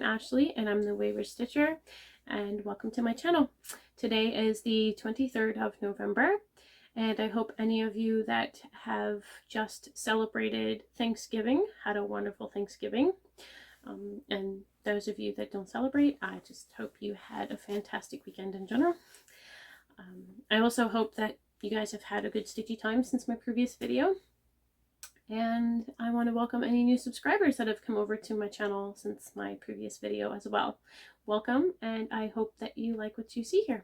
Ashley and I'm the Wayward Stitcher, and welcome to my channel. Today is the 23rd of November, and I hope any of you that have just celebrated Thanksgiving had a wonderful Thanksgiving. And those of you that don't celebrate, I just hope you had a fantastic weekend in general. I also hope that you guys have had a good stitchy time since my previous video. And I want to welcome any new subscribers that have come over to my channel since my previous video as well. Welcome, and I hope that you like what you see here.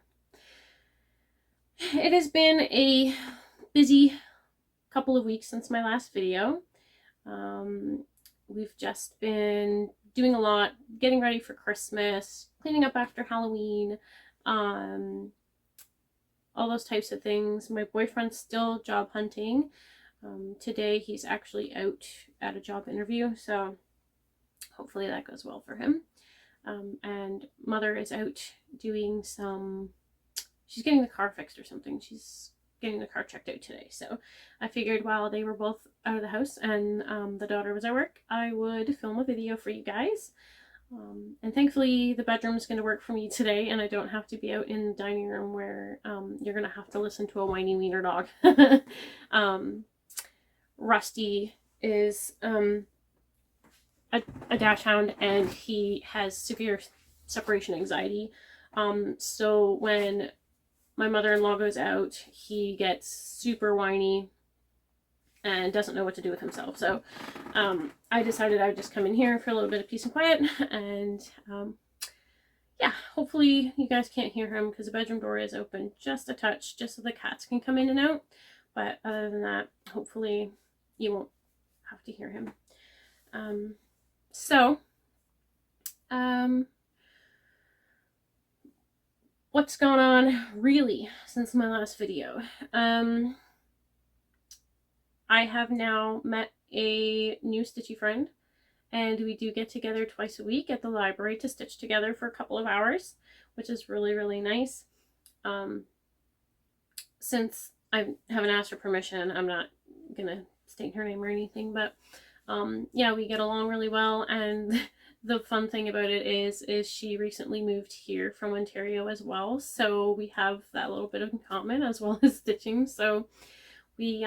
It has been a busy couple of weeks since my last video. We've just been doing a lot, getting ready for Christmas, cleaning up after Halloween, all those types of things. My boyfriend's still job hunting. Today he's actually out at a job interview, so hopefully that goes well for him. And Mother is out doing she's getting the car fixed or something. She's getting the car checked out today. So I figured while they were both out of the house and the daughter was at work, I would film a video for you guys. And thankfully the bedroom's going to work for me today, and I don't have to be out in the dining room where you're going to have to listen to a whiny wiener dog. Rusty is a dachshund, and he has severe separation anxiety. So when my mother-in-law goes out, he gets super whiny and doesn't know what to do with himself. So I decided I would just come in here for a little bit of peace and quiet, and yeah, hopefully you guys can't hear him because the bedroom door is open just a touch, just so the cats can come in and out. But other than that, hopefully you won't have to hear him. What's gone on really since my last video? I have now met a new stitchy friend, and we do get together twice a week at the library to stitch together for a couple of hours, which is really, really nice. Since I haven't asked her permission, I'm not gonna state her name or anything, but yeah, we get along really well. And the fun thing about it is she recently moved here from Ontario as well, so we have that little bit in common as well as stitching. So we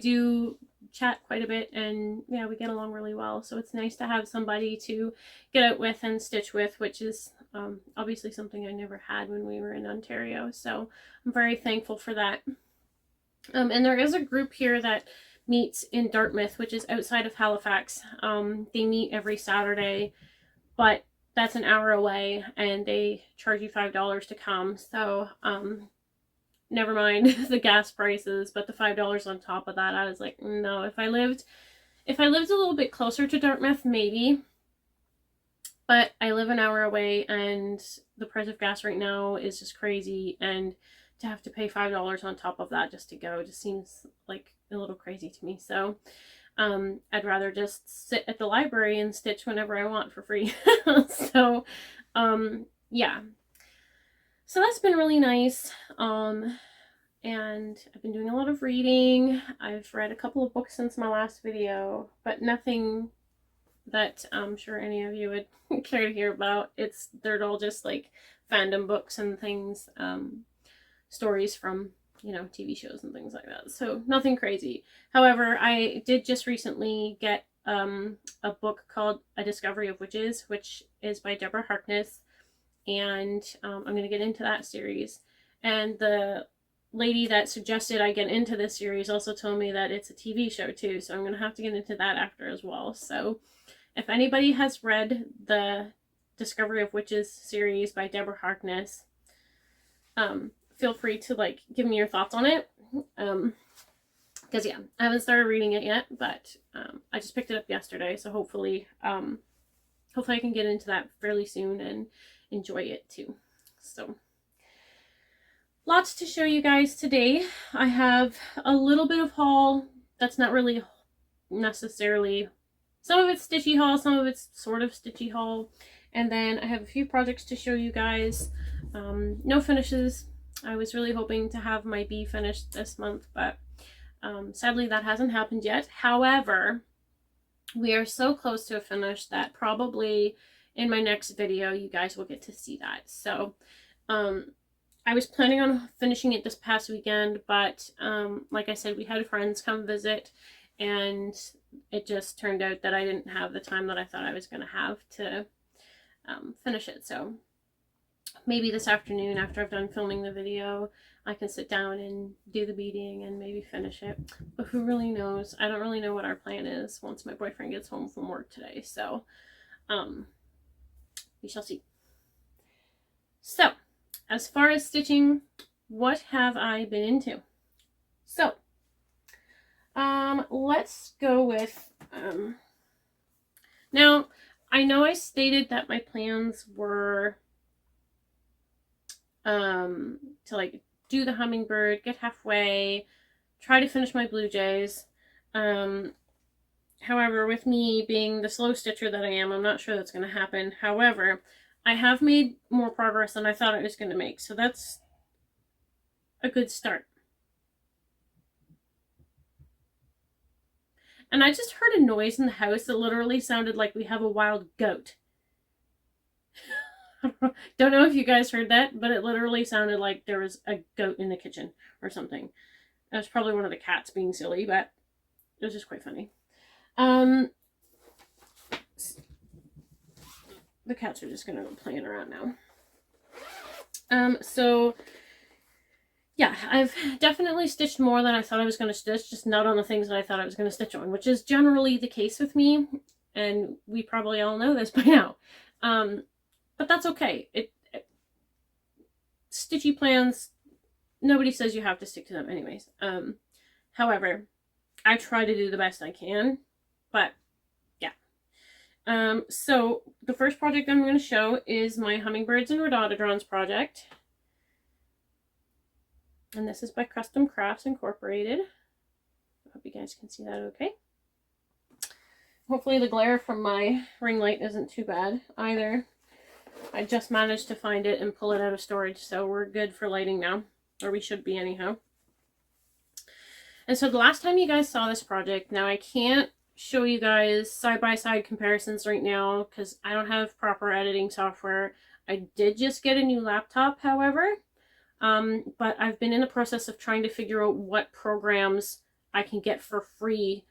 do chat quite a bit, and yeah, we get along really well. So it's nice to have somebody to get out with and stitch with, which is obviously something I never had when we were in Ontario. So I'm very thankful for that. And there is a group here that meets in Dartmouth, which is outside of Halifax. They meet every Saturday, but that's an hour away, and they charge you $5 to come. So never mind the gas prices, but the $5 on top of that, I was like, no. If I lived a little bit closer to Dartmouth, maybe, but I live an hour away, and the price of gas right now is just crazy, and to have to pay $5 on top of that just to go just seems like a little crazy to me. So I'd rather just sit at the library and stitch whenever I want for free. So yeah, so that's been really nice. And I've been doing a lot of reading. I've read a couple of books since my last video, but nothing that I'm sure any of you would care to hear about. They're all just like fandom books and things, stories from, you know, TV shows and things like that. So nothing crazy. However, I did just recently get a book called A Discovery of Witches, which is by Deborah Harkness, and I'm going to get into that series. And the lady that suggested I get into this series also told me that it's a TV show too, so I'm going to have to get into that after as well. So if anybody has read the Discovery of Witches series by Deborah Harkness, feel free to like give me your thoughts on it, because yeah, I haven't started reading it yet, but I just picked it up yesterday, so hopefully I can get into that fairly soon and enjoy it too. So lots to show you guys today. I have a little bit of haul that's not really necessarily, some of it's stitchy haul, some of it's sort of stitchy haul, and then I have a few projects to show you guys. No finishes. I was really hoping to have my bee finished this month, but sadly that hasn't happened yet. However, we are so close to a finish that probably in my next video, you guys will get to see that. So, I was planning on finishing it this past weekend, but like I said, we had friends come visit, and it just turned out that I didn't have the time that I thought I was going to have to finish it. So maybe this afternoon, after I've done filming the video, I can sit down and do the beading and maybe finish it. But who really knows? I don't really know what our plan is once my boyfriend gets home from work today. So we shall see. So as far as stitching, what have I been into? So let's go with now I know I stated that my plans were to like do the hummingbird, get halfway, try to finish my blue jays. However, with me being the slow stitcher that I am, I'm not sure that's going to happen. However, I have made more progress than I thought I was going to make, so that's a good start. And I just heard a noise in the house that literally sounded like we have a wild goat. Don't know if you guys heard that, but it literally sounded like there was a goat in the kitchen or something. It was probably one of the cats being silly, but it was just quite funny. The cats are just going to go playing around now. So yeah, I've definitely stitched more than I thought I was going to stitch, just not on the things that I thought I was going to stitch on, which is generally the case with me, and we probably all know this by now. But that's okay. Stitchy plans, nobody says you have to stick to them anyways. However, I try to do the best I can, but yeah. So the first project I'm going to show is my Hummingbirds and Rhododendrons project. And this is by Custom Crafts Incorporated. I hope you guys can see that okay. Hopefully the glare from my ring light isn't too bad either. I just managed to find it and pull it out of storage, so we're good for lighting now. Or we should be anyhow. And so the last time you guys saw this project, now I can't show you guys side-by-side comparisons right now because I don't have proper editing software. I did just get a new laptop, however. But I've been in the process of trying to figure out what programs I can get for free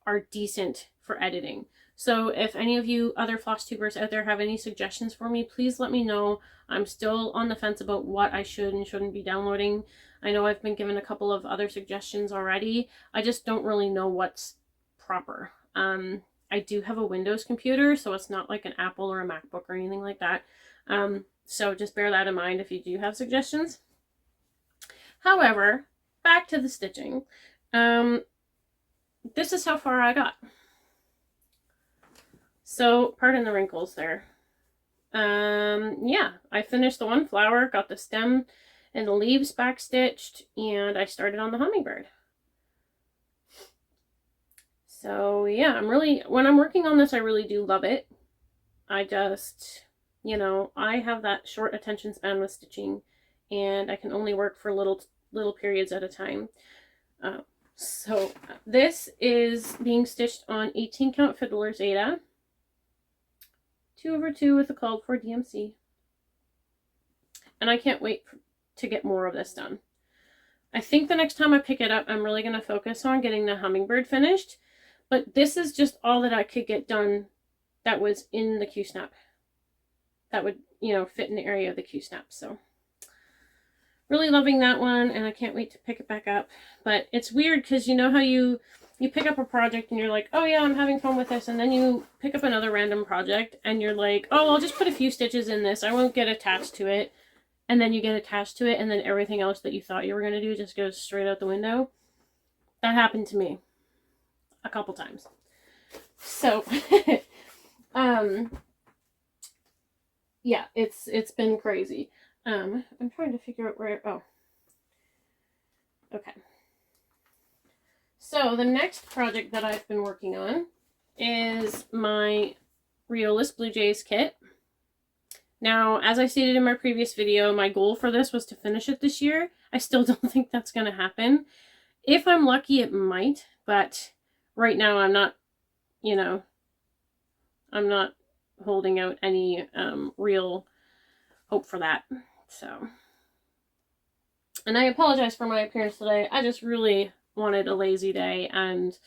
are decent for editing. So if any of you other Flosstubers out there have any suggestions for me, please let me know. I'm still on the fence about what I should and shouldn't be downloading. I know I've been given a couple of other suggestions already. I just don't really know what's proper. I do have a Windows computer, so it's not like an Apple or a MacBook or anything like that. So just bear that in mind if you do have suggestions. However, back to the stitching. This is how far I got. So, pardon the wrinkles there. Yeah, I finished the one flower, got the stem and the leaves back stitched, and I started on the hummingbird. So, yeah, when I'm working on this, I really do love it. I just, you know, I have that short attention span with stitching, and I can only work for little periods at a time. So this is being stitched on 18 count Fiddler's Aida, 2/2 with a called for DMC, and I can't wait to get more of this done. I think the next time I pick it up, I'm really going to focus on getting the hummingbird finished, but this is just all that I could get done that was in the Q-snap. That would, you know, fit in the area of the Q-snap. So really loving that one, and I can't wait to pick it back up. But it's weird because you know how you pick up a project and you're like, oh yeah, I'm having fun with this, and then you pick up another random project and you're like, oh, I'll just put a few stitches in this. I won't get attached to it. And then you get attached to it, and then everything else that you thought you were going to do just goes straight out the window. That happened to me a couple times. So, yeah, it's been crazy. I'm trying to figure out where, oh, okay. So the next project that I've been working on is my Riolis Blue Jays kit. Now, as I stated in my previous video, my goal for this was to finish it this year. I still don't think that's going to happen. If I'm lucky, it might, but right now I'm not, you know, I'm not holding out any real hope for that. So, and I apologize for my appearance today. I just really wanted a lazy day and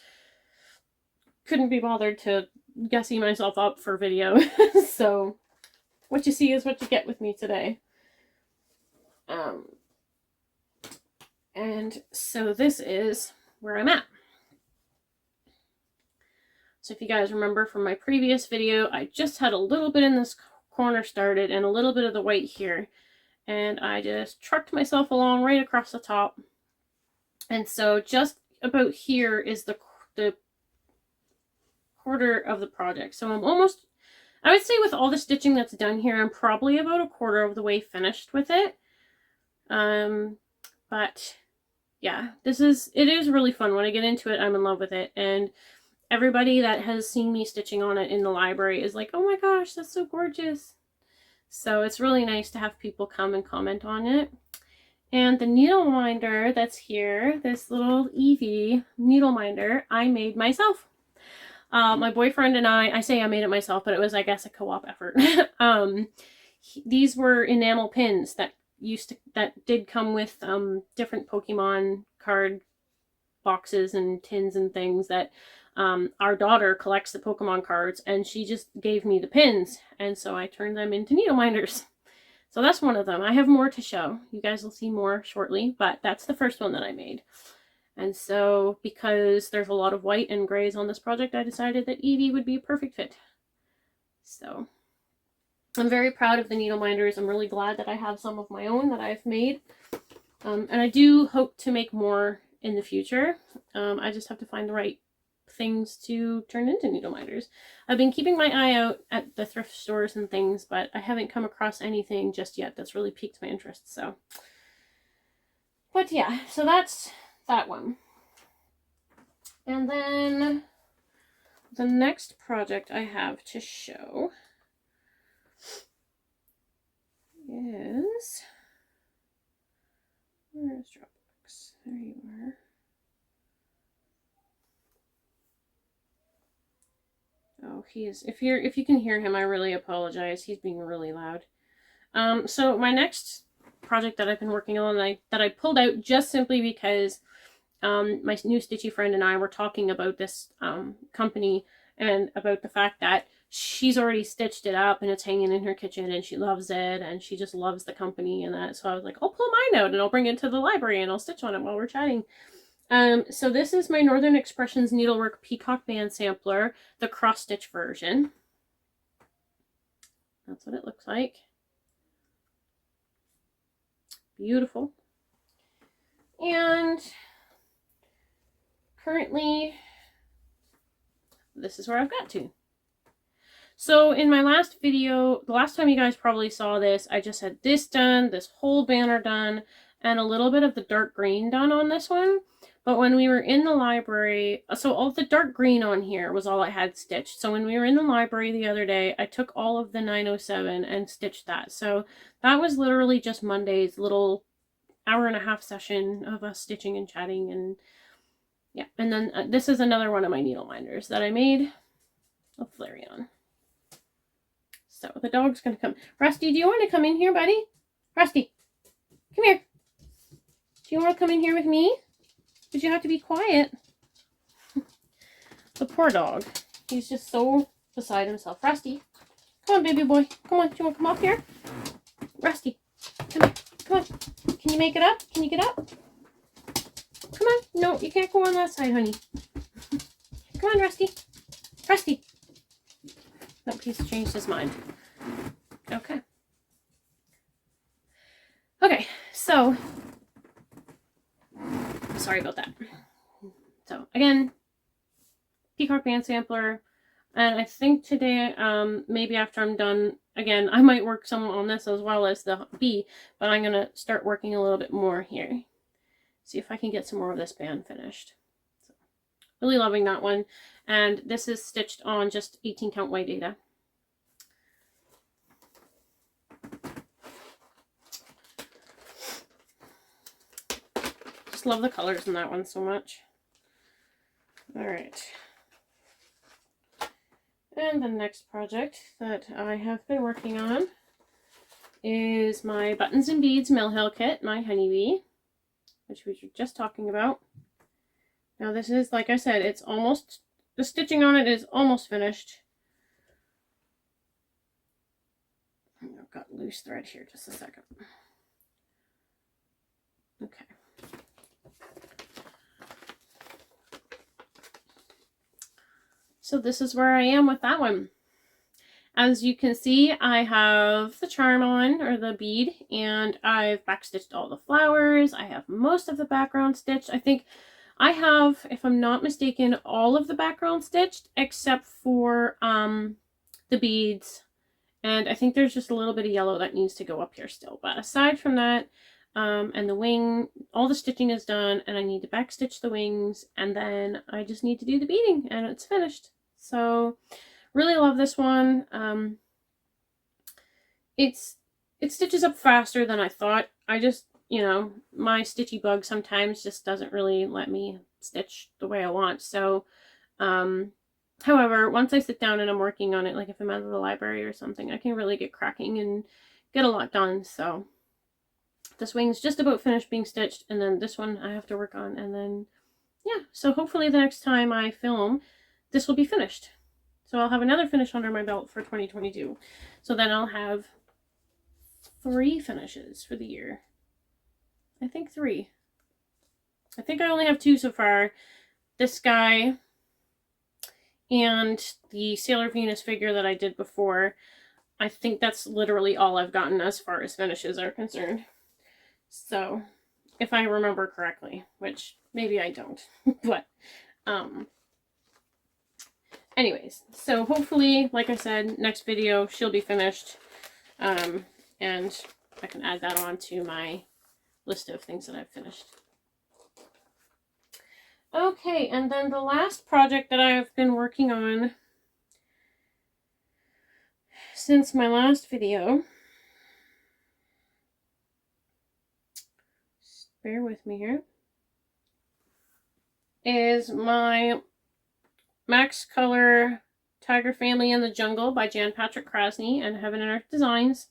couldn't be bothered to gussy myself up for video. So what you see is what you get with me today. And so this is where I'm at. So if you guys remember from my previous video, I just had a little bit in this corner started and a little bit of the white here. And I just trucked myself along right across the top. And so just about here is the quarter of the project. So I'm almost, I would say with all the stitching that's done here, I'm probably about a quarter of the way finished with it. But yeah, it is really fun. When I get into it, I'm in love with it. And everybody that has seen me stitching on it in the library is like, oh my gosh, that's so gorgeous. So it's really nice to have people come and comment on it. And the needle minder that's here, this little Eevee needle minder, I made myself. My boyfriend and I say I made it myself, but it was, I guess, a co-op effort. These were enamel pins that did come with different Pokemon card boxes and tins and things that our daughter collects the Pokemon cards, and she just gave me the pins, and so I turned them into needle minders. So that's one of them. I have more to show. You guys will see more shortly, but that's the first one that I made. And so, because there's a lot of white and grays on this project, I decided that Eevee would be a perfect fit. So, I'm very proud of the needle minders. I'm really glad that I have some of my own that I've made. And I do hope to make more in the future. I just have to find the right things to turn into needle minders. I've been keeping my eye out at the thrift stores and things, but I haven't come across anything just yet that's really piqued my interest. So, but yeah, so that's that one. And then the next project I have to show is, where's Dropbox? There you are. Oh, he is, if you can hear him, I really apologize. He's being really loud. So my next project that I've been working on, that I pulled out just simply because my new stitchy friend and I were talking about this company and about the fact that she's already stitched it up and it's hanging in her kitchen and she loves it and she just loves the company and that. So I was like, I'll pull mine out and I'll bring it to the library and I'll stitch on it while we're chatting. So this is my Northern Expressions Needlework Peacock Band Sampler, the cross-stitch version. That's what it looks like. Beautiful. And currently, this is where I've got to. So in my last video, the last time you guys probably saw this, I just had this done, this whole banner done, and a little bit of the dark green done on this one. But when we were in the library, so all the dark green on here was all I had stitched. So when we were in the library the other day, I took all of the 907 and stitched that. So that was literally just Monday's little hour-and-a-half session of us stitching and chatting. And yeah, and then this is another one of my needle minders that I made of Flareon. So the dog's going to come. Rusty, do you want to come in here, buddy? Rusty, come here. Do you want to come in here with me? Because you have to be quiet. The poor dog. He's just so beside himself. Rusty, come on, baby boy. Come on. Do you want to come up here? Rusty, come here. Come on. Can you make it up? Can you get up? Come on. No, you can't go on that side, honey. Come on, Rusty. Rusty. Nope, he's changed his mind. Okay. Okay, so sorry about that. So again, Peacock Band Sampler, and I think today, maybe after I'm done, again, I might work some on this as well as the bee, but I'm gonna start working a little bit more here. See if I can get some more of this band finished. So, really loving that one, and this is stitched on just 18 count white data. Love the colors in that one so much. All right. And the next project that I have been working on is my Buttons and Beads Mill Hill kit, my honeybee, which we were just talking about. Now this is, like I said, it's almost, the stitching on it is almost finished. I've got loose thread here, just a second. Okay. So this is where I am with that one. As you can see, I have the charm on, or the bead, and I've backstitched all the flowers. I have most of the background stitched. I think I have, if I'm not mistaken, all of the background stitched except for the beads. And I think there's just a little bit of yellow that needs to go up here still. But aside from that, and the wing, all the stitching is done, and I need to backstitch the wings, and then I just need to do the beading, and it's finished. So really love this one. It stitches up faster than I thought. I just, you know, my stitchy bug sometimes just doesn't really let me stitch the way I want. So, however, once I sit down and I'm working on it, like if I'm out of the library or something, I can really get cracking and get a lot done. So this wing's just about finished being stitched, and then this one I have to work on, and then yeah, so hopefully the next time I film, this will be finished. So I'll have another finish under my belt for 2022. So then I'll have 3 finishes for the year. I think 3. I think I only have 2 so far. This guy and the Sailor Venus figure that I did before. I think that's literally all I've gotten as far as finishes are concerned. So, if I remember correctly, which maybe I don't, but, anyways, so hopefully, like I said, next video, she'll be finished, and I can add that on to my list of things that I've finished. Okay, and then the last project that I've been working on since my last video, bear with me here, is my Max Color Tiger Family in the Jungle by Jan Patrick Krasny and Heaven and Earth Designs.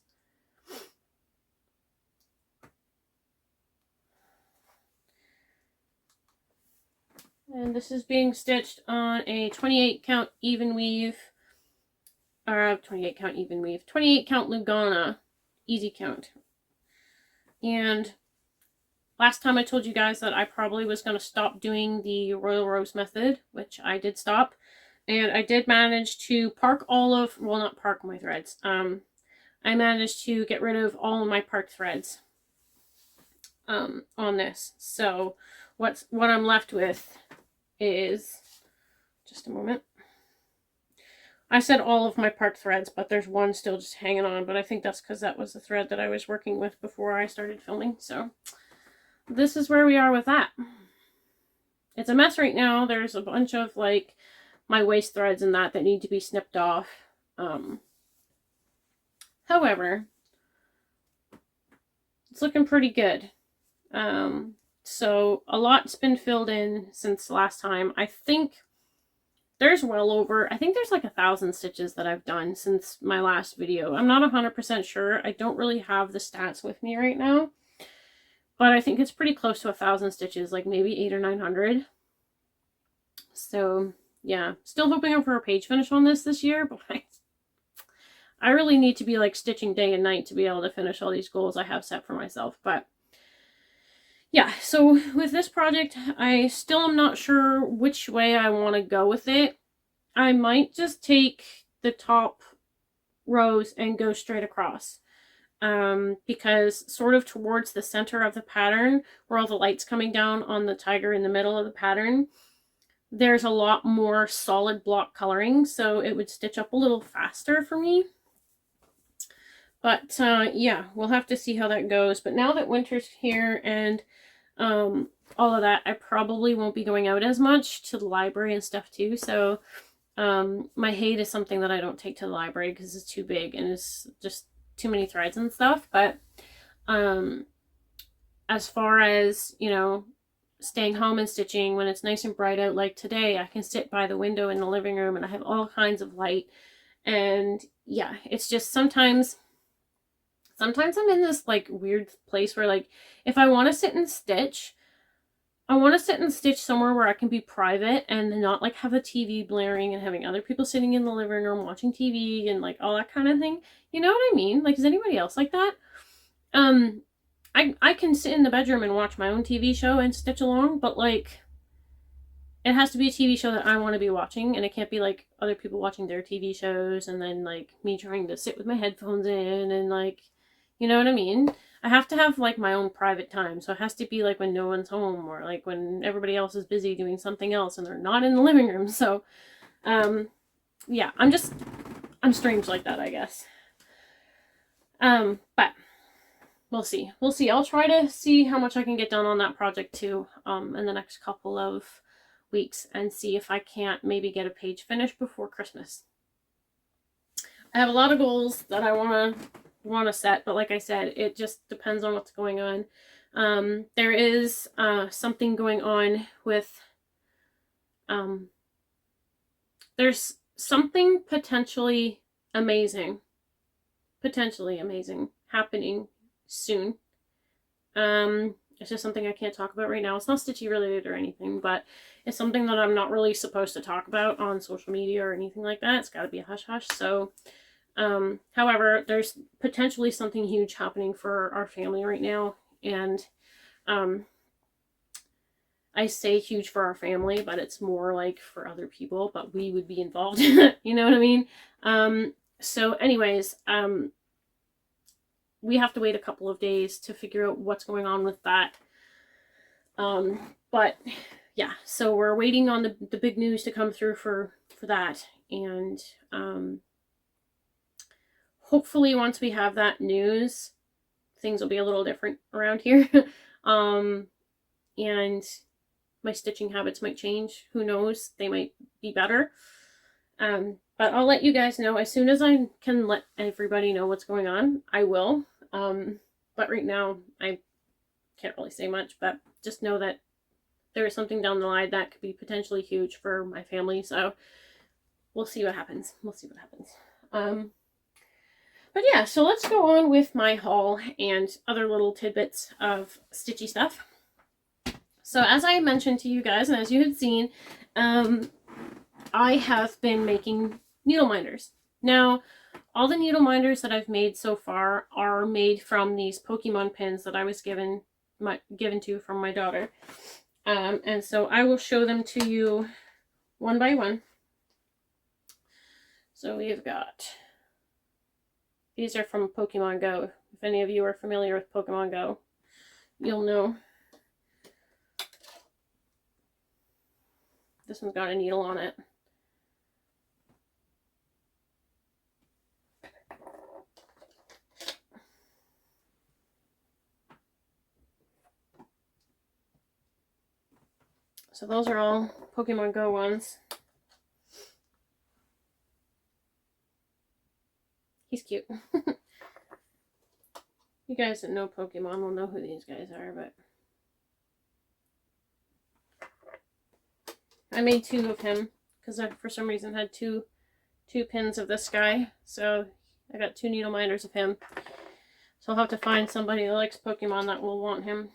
And this is being stitched on a 28 count even weave, or 28 count even weave, 28 count Lugana easy count. And last time I told you guys that I probably was going to stop doing the Royal Rose method, which I did stop. And I did manage to park all of, well, not park my threads. I managed to get rid of all of my parked threads on this. So what I'm left with is, just a moment. I said all of my parked threads, but there's one still just hanging on. But I think that's because that was the thread that I was working with before I started filming. So this is where we are with that. It's a mess right now. There's a bunch of like my waist threads and that need to be snipped off. However, it's looking pretty good. So a lot's been filled in since last time. I think there's well over, I think there's like 1,000 stitches that I've done since my last video. I'm not 100% sure. I don't really have the stats with me right now. But I think it's pretty close to 1,000 stitches, like maybe 800 or 900. So, yeah. Still hoping for a page finish on this year, but I really need to be like stitching day and night to be able to finish all these goals I have set for myself. But, yeah. So, with this project, I still am not sure which way I want to go with it. I might just take the top rows and go straight across. Because sort of towards the center of the pattern, where all the light's coming down on the tiger in the middle of the pattern, there's a lot more solid block coloring, so it would stitch up a little faster for me. But yeah, we'll have to see how that goes. But now that winter's here and all of that, I probably won't be going out as much to the library and stuff too. So my Hate is something that I don't take to the library because it's too big and it's just too many threads and stuff. But as far as, you know, staying home and stitching when it's nice and bright out. Like today, I can sit by the window in the living room and I have all kinds of light. And yeah, it's just sometimes I'm in this like weird place where like if I want to sit and stitch, I want to sit and stitch somewhere where I can be private and not like have a TV blaring and having other people sitting in the living room watching TV and like all that kind of thing. You know what I mean? Like, is anybody else like that? I can sit in the bedroom and watch my own TV show and stitch along, but like it has to be a TV show that I want to be watching, and it can't be like other people watching their TV shows and then like me trying to sit with my headphones in and like, you know what I mean? I have to have like my own private time. So it has to be like when no one's home or like when everybody else is busy doing something else and they're not in the living room. So, yeah, I'm strange like that, I guess. But we'll see. We'll see. I'll try to see how much I can get done on that project too, in the next couple of weeks and see if I can't maybe get a page finished before Christmas. I have a lot of goals that I want to set, but like I said, it just depends on what's going on. There is something going on with there's something potentially amazing happening soon. It's just something I can't talk about right now. It's not stitchy related or anything, but it's something that I'm not really supposed to talk about on social media or anything like that. It's got to be a hush hush. So however, there's potentially something huge happening for our family right now, and I say huge for our family, but it's more like for other people, but we would be involved in it, you know what I mean? So anyways, we have to wait a couple of days to figure out what's going on with that. But yeah, so we're waiting on the big news to come through for that, and hopefully once we have that news, things will be a little different around here. And my stitching habits might change. Who knows? They might be better. But I'll let you guys know as soon as I can let everybody know what's going on. I will. But right now I can't really say much, but just know that there is something down the line that could be potentially huge for my family. So we'll see what happens. But yeah, so let's go on with my haul and other little tidbits of stitchy stuff. So as I mentioned to you guys, and as you had seen, I have been making needle minders. Now, all the needle minders that I've made so far are made from these Pokemon pins that I was given to from my daughter. And so I will show them to you one by one. So we've got, these are from Pokemon Go. If any of you are familiar with Pokemon Go, you'll know. This one's got a needle on it. So those are all Pokemon Go ones. He's cute. You guys that know Pokemon will know who these guys are, but I made two of him because I, for some reason, had two pins of this guy. So I got 2 needle minders of him. So I'll have to find somebody that likes Pokemon that will want him.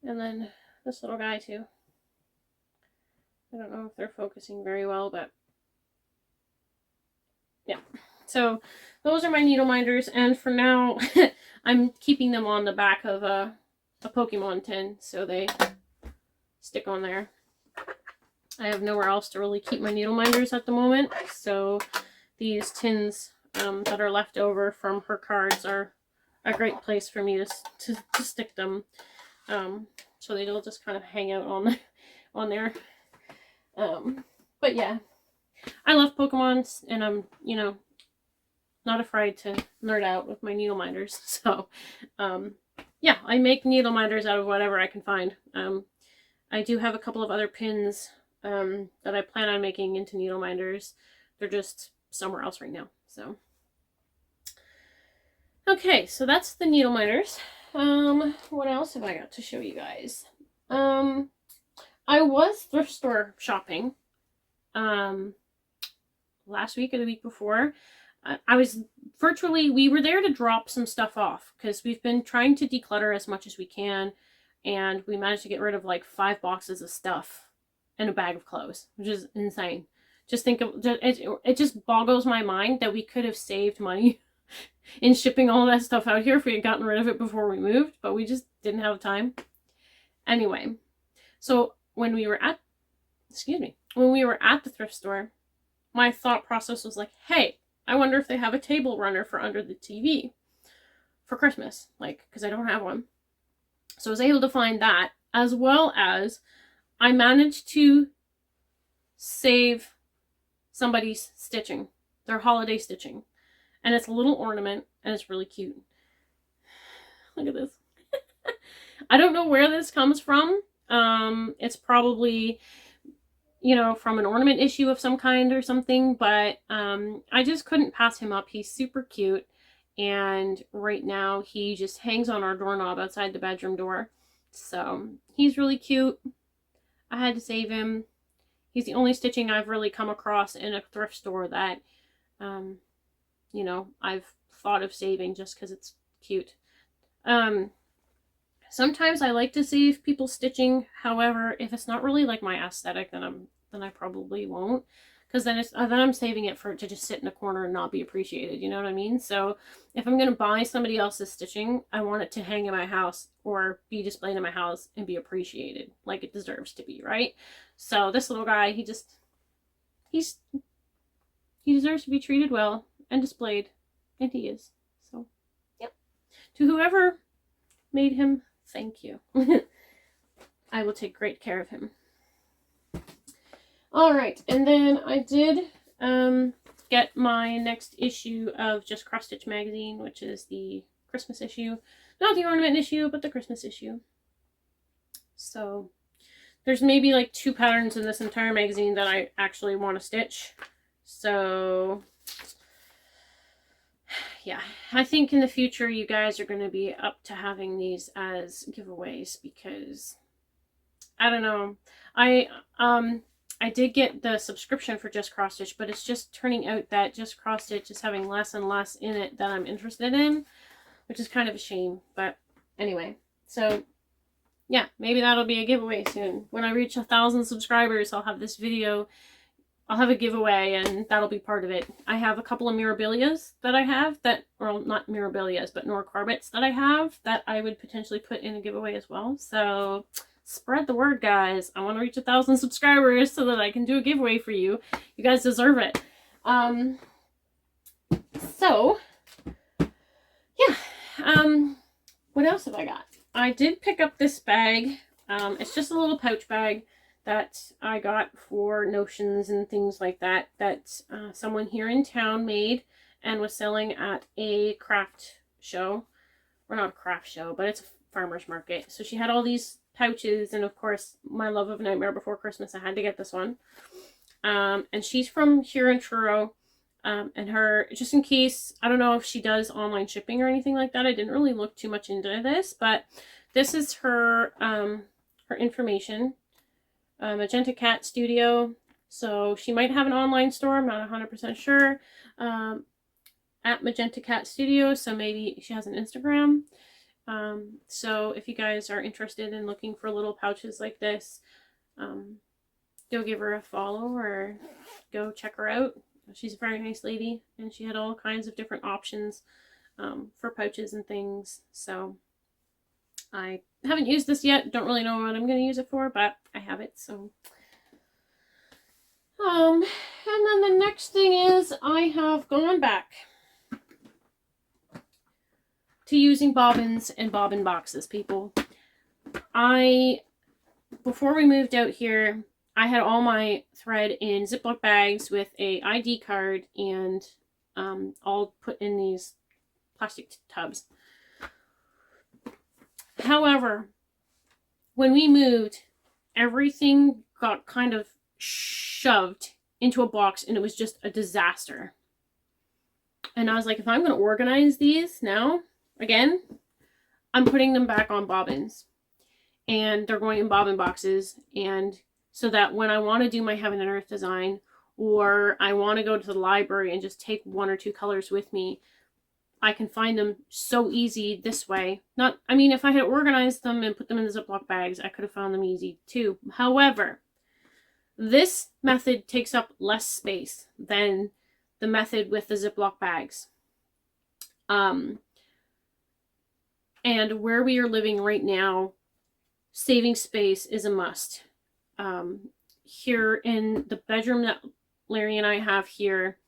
And then this little guy too. I don't know if they're focusing very well, but yeah. So those are my needle minders, and for now I'm keeping them on the back of a Pokemon tin so they stick on there. I have nowhere else to really keep my needle minders at the moment, so these tins that are left over from her cards are a great place for me to stick them, so they'll just kind of hang out on there. But yeah, I love Pokemon, and I'm, not afraid to nerd out with my needle minders. So yeah, I make needle minders out of whatever I can find. I do have a couple of other pins that I plan on making into needle minders. They're just somewhere else right now. So okay, so that's the needle minders. What else have I got to show you guys? I was thrift store shopping last week or the week before. We were there to drop some stuff off because we've been trying to declutter as much as we can, and we managed to get rid of like 5 boxes of stuff and a bag of clothes, which is insane. Just think of it just boggles my mind that we could have saved money in shipping all that stuff out here if we had gotten rid of it before we moved, but we just didn't have time. Anyway, so when we were at the thrift store, my thought process was like, hey, I wonder if they have a table runner for under the TV for Christmas, like, because I don't have one. So I was able to find that, as well as I managed to save somebody's stitching, their holiday stitching. And it's a little ornament, and it's really cute. Look at this. I don't know where this comes from. It's probably, from an ornament issue of some kind or something, but I just couldn't pass him up. He's super cute, and right now he just hangs on our doorknob outside the bedroom door. So he's really cute. I had to save him. He's the only stitching I've really come across in a thrift store that, I've thought of saving just because it's cute. Sometimes I like to save people's stitching. However, if it's not really like my aesthetic, then I probably won't, because then I'm saving it for it to just sit in a corner and not be appreciated. You know what I mean? So if I'm gonna buy somebody else's stitching, I want it to hang in my house or be displayed in my house and be appreciated like it deserves to be, right? So this little guy, he deserves to be treated well and displayed, and he is. So, yep. To whoever made him, thank you. I will take great care of him. Alright, and then I did get my next issue of Just Cross Stitch magazine, which is the Christmas issue. Not the ornament issue, but the Christmas issue. So, there's maybe like 2 patterns in this entire magazine that I actually want to stitch. So, yeah, I think in the future you guys are going to be up to having these as giveaways, because I don't know. I did get the subscription for Just Cross Stitch, but it's just turning out that Just Cross Stitch is having less and less in it that I'm interested in, which is kind of a shame. But anyway, so yeah, maybe that'll be a giveaway soon. When I reach 1,000 subscribers, I'll have this video. I'll have a giveaway, and that'll be part of it. I have a couple of Mirabilias that I have or not Mirabilias, but Nora Corbetts that I have that I would potentially put in a giveaway as well. So spread the word, guys. I want to reach 1,000 subscribers so that I can do a giveaway for you. You guys deserve it. So, yeah. What else have I got? I did pick up this bag. It's just a little pouch bag that I got for notions and things like that, that someone here in town made and was selling at a craft show. Or not a craft show, but it's a farmer's market. So she had all these pouches, and of course, my love of Nightmare Before Christmas, I had to get this one. And she's from here in Truro. And her, just in case, I don't know if she does online shipping or anything like that. I didn't really look too much into this, but this is her, her information. Magenta Cat Studio. So she might have an online store. I'm not 100% sure. At Magenta Cat Studio. So maybe she has an Instagram. So if you guys are interested in looking for little pouches like this, go give her a follow or go check her out. She's a very nice lady, and she had all kinds of different options for pouches and things. So I haven't used this yet. Don't really know what I'm going to use it for, but I have it. So, and then the next thing is I have gone back to using bobbins and bobbin boxes, people. Before we moved out here, I had all my thread in Ziploc bags with a ID card and all put in these plastic tubs. However, when we moved, everything got kind of shoved into a box, and it was just a disaster. And I was like, if I'm going to organize these now, again, I'm putting them back on bobbins. and they're going in bobbin boxes, and so that when I want to do my Heaven and Earth design, or I want to go to the library and just take 1 or 2 colors with me, I can find them so easy this way. Not, I mean, if I had organized them and put them in the Ziploc bags, I could have found them easy too. However, this method takes up less space than the method with the Ziploc bags. And where we are living right now, saving space is a must. Here in the bedroom that Larry and I have here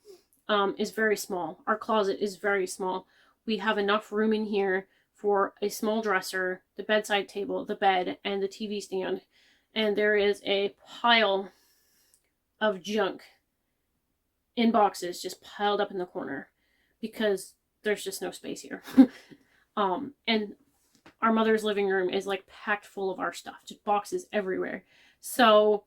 is very small. Our closet is very small. We have enough room in here for a small dresser, the bedside table, the bed, and the TV stand. And there is a pile of junk in boxes just piled up in the corner because there's just no space here. And our mother's living room is like packed full of our stuff, just boxes everywhere. So,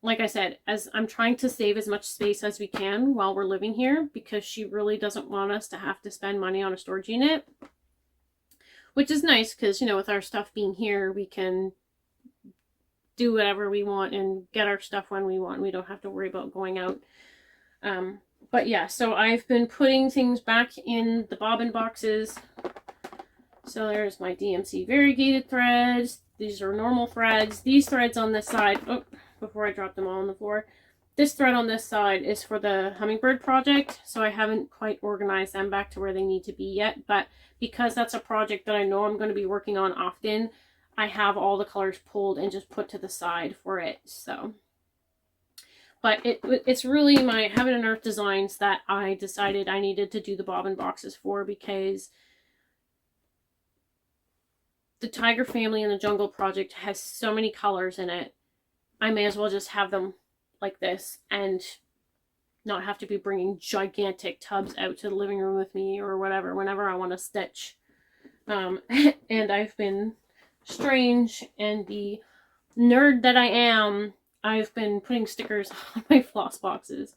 like I said, as I'm trying to save as much space as we can while we're living here, because she really doesn't want us to have to spend money on a storage unit, which is nice because, you know, with our stuff being here, we can do whatever we want and get our stuff when we want. We don't have to worry about going out. But yeah, so I've been putting things back in the bobbin boxes. So there's my DMC variegated threads. These are normal threads. These threads on this side, oh, before I drop them all on the floor, this thread on this side is for the hummingbird project, so I haven't quite organized them back to where they need to be yet, but because that's a project that I know I'm going to be working on often, I have all the colors pulled and just put to the side for it. So, but it's really my Heaven and Earth designs that I decided I needed to do the bobbin boxes for, because the Tiger Family and the Jungle Project has so many colors in it. I may as well just have them like this and not have to be bringing gigantic tubs out to the living room with me or whatever whenever I want to stitch. And I've been strange, and the nerd that I am, I've been putting stickers on my floss boxes.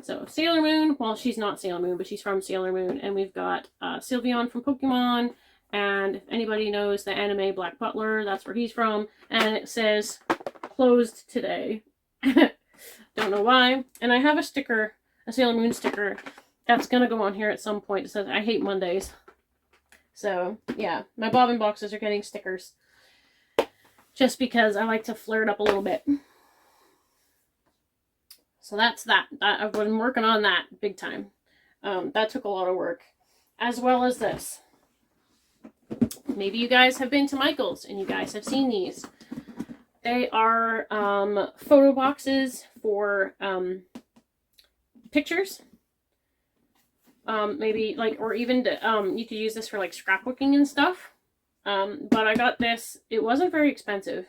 So Sailor Moon, well, she's not Sailor Moon, but she's from Sailor Moon, and we've got Sylveon from Pokemon, and if anybody knows the anime Black Butler, that's where he's from, and it says closed today. Don't know why. And I have a sticker, a Sailor Moon sticker, that's gonna go on here at some point. It says, I hate Mondays. So, yeah, my bobbin boxes are getting stickers. Just because I like to flare it up a little bit. So that's that. I've been working on that big time. That took a lot of work. As well as this. Maybe you guys have been to Michael's and you guys have seen these. They are photo boxes for pictures. Maybe like, or even you could use this for like scrapbooking and stuff. But I got this. It wasn't very expensive.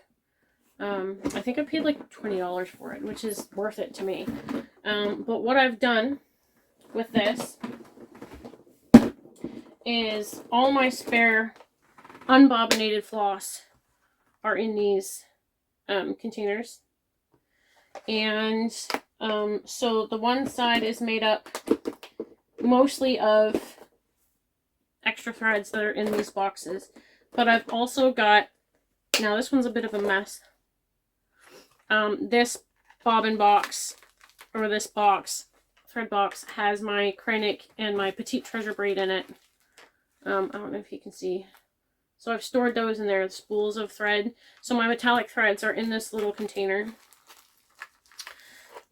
I think I paid like $20 for it, which is worth it to me. But what I've done with this is all my spare unbobbinated floss are in these containers. And so the one side is made up mostly of extra threads that are in these boxes. But I've also got, now this one's a bit of a mess. This bobbin box, or this box, thread box, has my Kreinik and my Petite Treasure braid in it. I don't know if you can see. So I've stored those in there, the spools of thread. So my metallic threads are in this little container.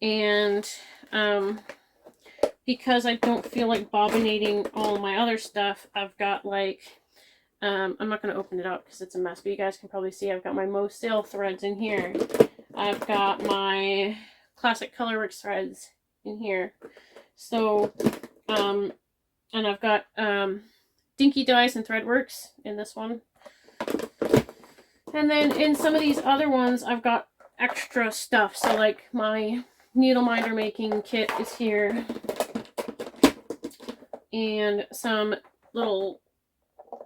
And because I don't feel like bobbinating all my other stuff, I've got like, I'm not going to open it up because it's a mess, but you guys can probably see I've got my Mo Sale threads in here. I've got my Classic Colorworks threads in here. So, and I've got Dinky Dyes and Threadworks in this one. And then in some of these other ones, I've got extra stuff. So like my needle minder making kit is here. And some little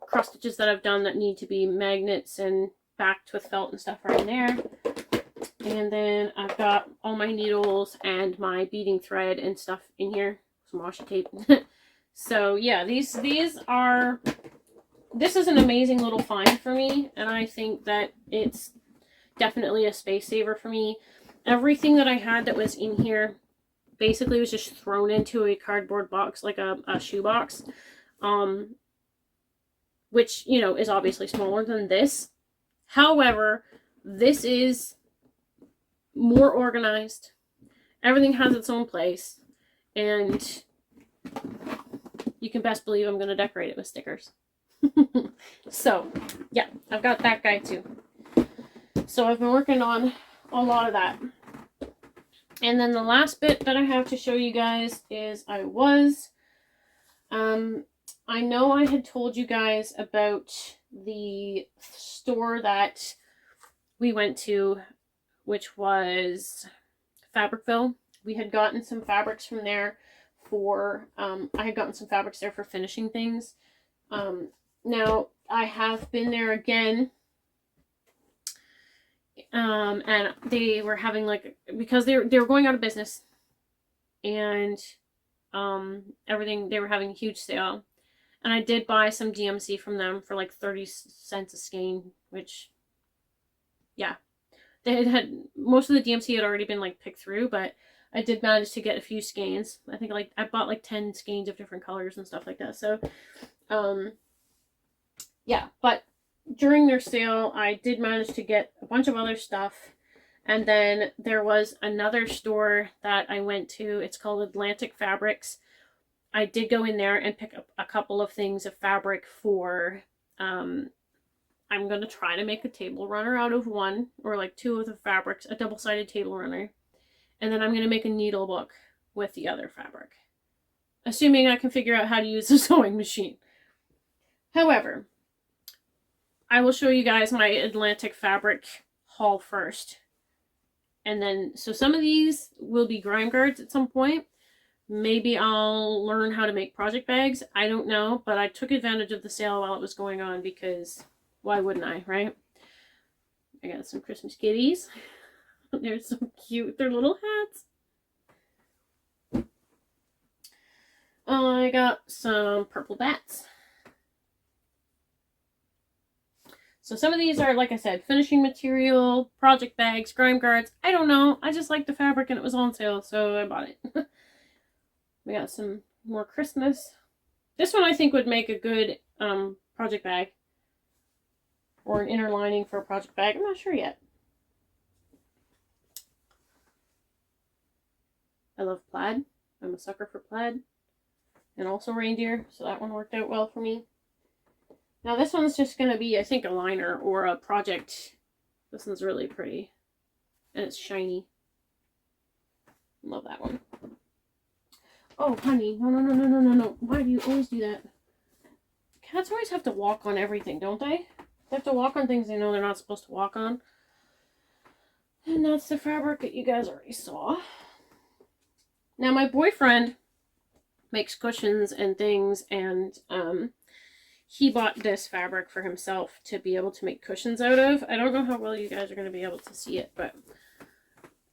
cross stitches that I've done that need to be magnets and backed with felt and stuff are in there. And then I've got all my needles and my beading thread and stuff in here. Some washi tape. So yeah, these are this is an amazing little find for me, and I think that it's definitely a space saver for me. Everything that I had that was in here basically was just thrown into a cardboard box, like a shoe box, which, you know, is obviously smaller than this. However, this is more organized. Everything has its own place, and you can best believe I'm going to decorate it with stickers. So, yeah, I've got that guy too. So I've been working on a lot of that. And then the last bit that I have to show you guys is I know I had told you guys about the store that we went to, which was Fabricville. We had gotten some fabrics from there for, I had gotten some fabrics there for finishing things. Now, I have been there again, and they were having, like, because they were going out of business, and everything, they were having a huge sale, and I did buy some DMC from them for like 30 cents a skein, which, yeah, they had most of the DMC had already been like picked through, but I did manage to get a few skeins. I think like I bought like 10 skeins of different colors and stuff like that. So, yeah, but during their sale, I did manage to get a bunch of other stuff. And then there was another store that I went to. It's called Atlantic Fabrics. I did go in there and pick up a couple of things of fabric for, I'm going to try to make a table runner out of one, or like two of the fabrics, a double-sided table runner. And then I'm going to make a needle book with the other fabric, assuming I can figure out how to use the sewing machine. However, I will show you guys my Atlantic fabric haul first. And then, so some of these will be grime guards at some point. Maybe I'll learn how to make project bags. I don't know, but I took advantage of the sale while it was going on because why wouldn't I, right? I got some Christmas kitties. They're so cute. They're little hats. I got some purple bats. So some of these are, like I said, finishing material, project bags, grime guards. I don't know. I just liked the fabric and it was on sale, so I bought it. We got some more Christmas. This one I think would make a good project bag. Or an inner lining for a project bag. I'm not sure yet. I love plaid. I'm a sucker for plaid. And also reindeer, so that one worked out well for me. Now this one's just going to be, I think, a liner or a project. This one's really pretty. And it's shiny. Love that one. Oh, honey. No. Why do you always do that? Cats always have to walk on everything, don't they? They have to walk on things they know they're not supposed to walk on. And that's the fabric that you guys already saw. Now, my boyfriend makes cushions and things, and he bought this fabric for himself to be able to make cushions out of. I don't know how well you guys are going to be able to see it, but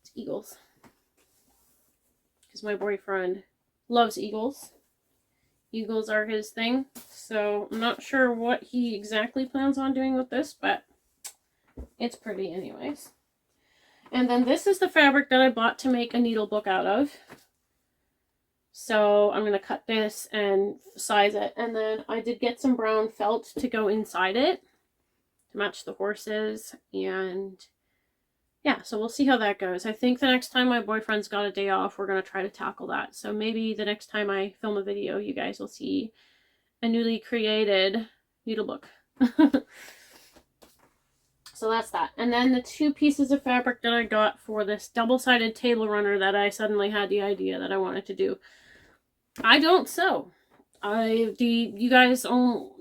it's eagles. Because my boyfriend loves eagles. Eagles are his thing. So I'm not sure what he exactly plans on doing with this, but it's pretty anyways. And then this is the fabric that I bought to make a needle book out of. So I'm going to cut this and size it. And then I did get some brown felt to go inside it to match the horses. And yeah, so we'll see how that goes. I think the next time my boyfriend's got a day off, we're going to try to tackle that. So maybe the next time I film a video, you guys will see a newly created needle book. So that's that. And then the two pieces of fabric that I got for this double-sided table runner that I suddenly had the idea that I wanted to do. I don't sew. You guys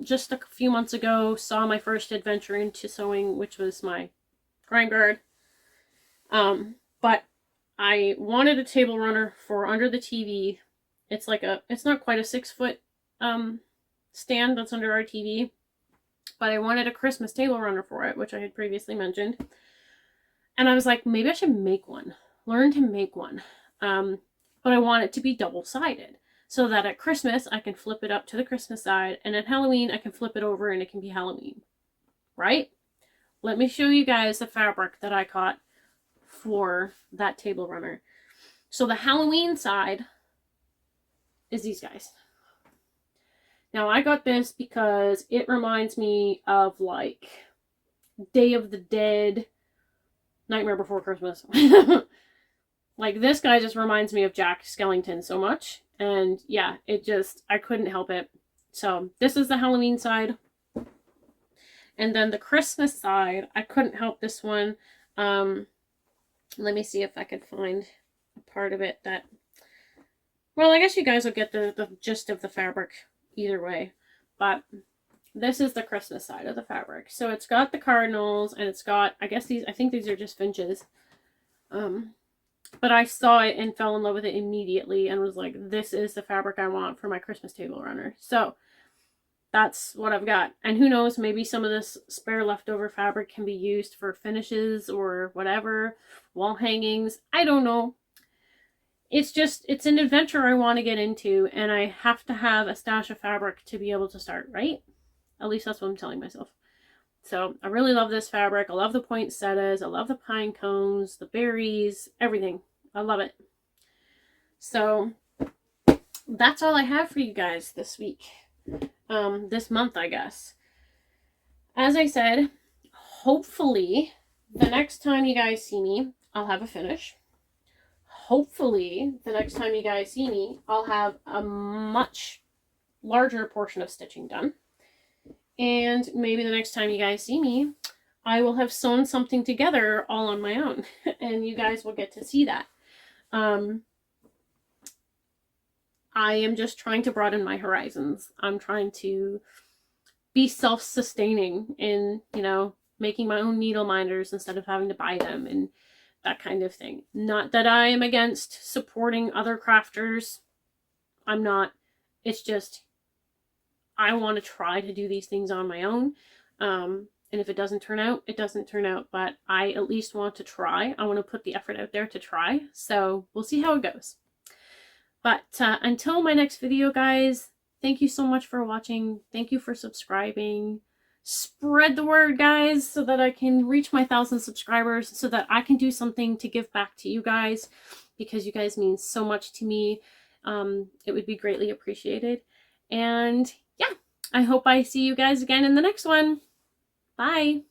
just a few months ago saw my first adventure into sewing, which was my grime guard. But I wanted a table runner for under the TV. It's like it's not quite a 6-foot stand that's under our TV, but I wanted a Christmas table runner for it, which I had previously mentioned. And I was like, maybe I should make one, learn to make one. But I want it to be double-sided. so that at Christmas I can flip it up to the Christmas side, and at Halloween I can flip it over and it can be Halloween, right? Let me show you guys the fabric that I caught for that table runner. So the Halloween side is these guys. Now I got this because it reminds me of like Day of the Dead, Nightmare Before Christmas. Like this guy just reminds me of Jack Skellington so much. And yeah, I couldn't help it. So this is the Halloween side. And then the Christmas side, I couldn't help this one. Let me see if I could find a part of it that, well, I guess you guys will get the gist of the fabric either way. But this is the Christmas side of the fabric. So it's got the cardinals, and it's got, I think these are just finches. But I saw it and fell in love with it immediately and was like, this is the fabric I want for my Christmas table runner. So that's what I've got. And who knows, maybe some of this spare leftover fabric can be used for finishes or whatever, wall hangings. I don't know. It's an adventure I want to get into, and I have to have a stash of fabric to be able to start, right? At least that's what I'm telling myself. So I really love this fabric. I love the poinsettias. I love the pine cones, the berries, everything. I love it. So that's all I have for you guys this week. This month, I guess. As I said, hopefully the next time you guys see me, I'll have a finish. Hopefully the next time you guys see me, I'll have a much larger portion of stitching done. And maybe the next time you guys see me, I will have sewn something together all on my own. And you guys will get to see that. I am just trying to broaden my horizons. I'm trying to be self-sustaining in, making my own needle minders instead of having to buy them and that kind of thing. Not that I am against supporting other crafters. I'm not. It's just, I want to try to do these things on my own. And if it doesn't turn out, it doesn't turn out. But I at least want to try. I want to put the effort out there to try. So we'll see how it goes. But until my next video, guys, thank you so much for watching. Thank you for subscribing. Spread the word, guys, so that I can reach my 1,000 subscribers, so that I can do something to give back to you guys, because you guys mean so much to me. It would be greatly appreciated. And yeah, I hope I see you guys again in the next one. Bye.